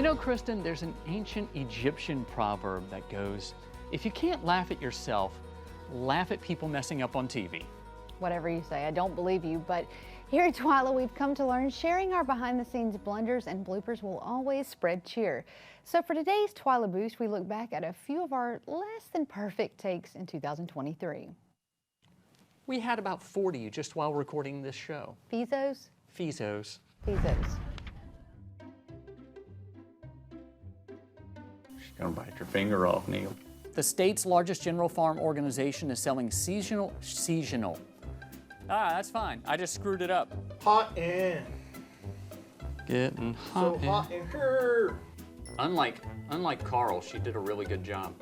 know, Kristen, there's an ancient Egyptian proverb that goes, if you can't laugh at yourself, laugh at people messing up on TV. Whatever you say, I don't believe you, but here at TWILA, we've come to learn sharing our behind-the-scenes blunders and bloopers will always spread cheer. So for today's TWILA Boost, we look back at a few of our less than perfect takes in 2023. We had about 40 just while recording this show. Fezos? Fezos. Fezos. She's gonna bite your finger off, Neil. The state's largest general farm organization is selling seasonal. Ah, that's fine. I just screwed it up. Hot in. Getting hot. So hot in here. Unlike Carl, she did a really good job.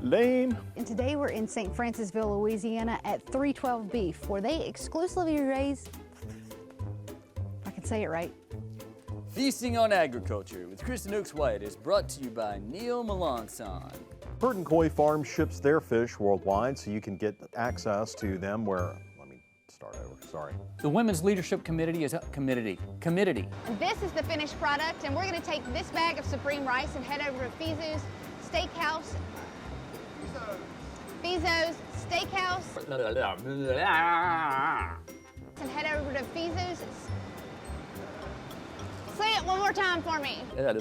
Lame. And today we're in St. Francisville, Louisiana at 312 Beef, where they exclusively raise, if I can say it right, Feasting on Agriculture with Kristen Oaks White is brought to you by Neil Melanson. Burton Koi Farm ships their fish worldwide, so you can get access to them where, let me start over, sorry. The Women's Leadership Committee is committee. And this is the finished product, and we're going to take this bag of supreme rice and head over to Fezos Steakhouse. Fezos Steakhouse. And head over to Fezos. Say it one more time for me. To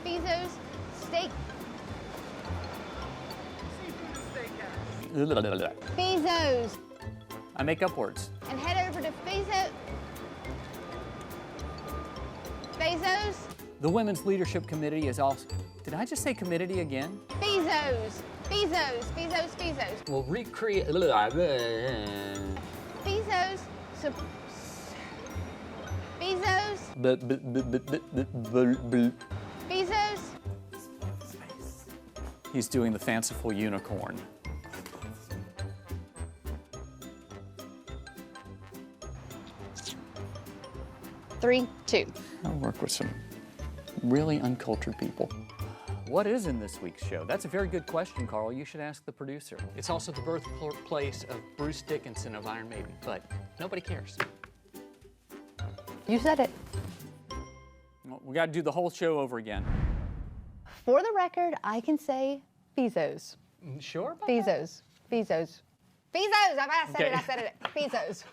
Fezos Steak. Fezos. I make up words. And head over to Fezos. The Women's Leadership Committee is also, did I just say committee again? Fezos. We'll recreate. Fezos. Fezos. He's doing the fanciful unicorn. Three, two. I work with some really uncultured people. What is in this week's show? That's a very good question, Carl. You should ask the producer. It's also the birthplace of Bruce Dickinson of Iron Maiden, but nobody cares. you said it. Well, we got to do the whole show over again. For the record, I can say Fezos. Sure about Fezos. Fezos. Fezos. I said it. Fezos.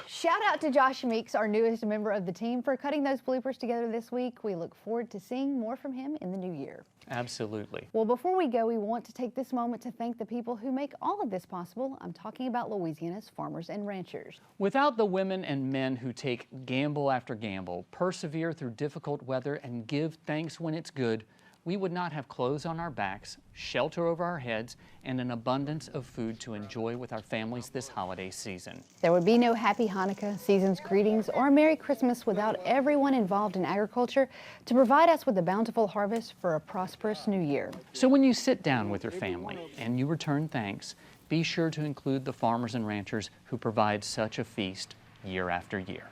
Shout out to Josh Meeks, our newest member of the team, for cutting those bloopers together this week. We look forward to seeing more from him in the new year. Absolutely. Well, before we go, we want to take this moment to thank the people who make all of this possible. I'm talking about Louisiana's farmers and ranchers. Without the women and men who take gamble after gamble, persevere through difficult weather, and give thanks when it's good, we would not have clothes on our backs, shelter over our heads, and an abundance of food to enjoy with our families this holiday season. There would be no Happy Hanukkah, Season's Greetings, or Merry Christmas without everyone involved in agriculture to provide us with a bountiful harvest for a prosperous new year. So when you sit down with your family and you return thanks, be sure to include the farmers and ranchers who provide such a feast year after year.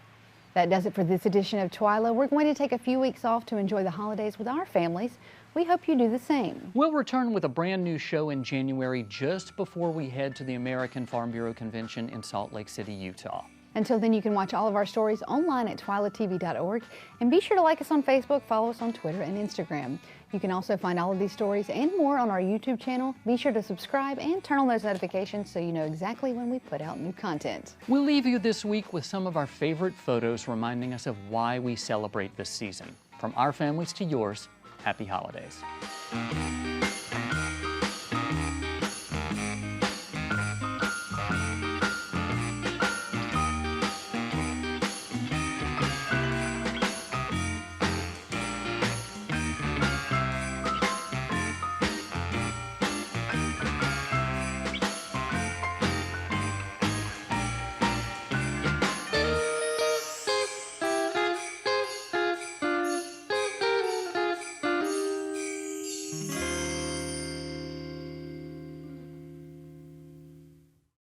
That does it for this edition of TWILA. We're going to take a few weeks off to enjoy the holidays with our families. We hope you do the same. We'll return with a brand new show in January, just before we head to the American Farm Bureau Convention in Salt Lake City, Utah. Until then, you can watch all of our stories online at twilatv.org, and be sure to like us on Facebook, follow us on Twitter and Instagram. You can also find all of these stories and more on our YouTube channel. Be sure to subscribe and turn on those notifications so you know exactly when we put out new content. We'll leave you this week with some of our favorite photos reminding us of why we celebrate this season. From our families to yours, happy holidays.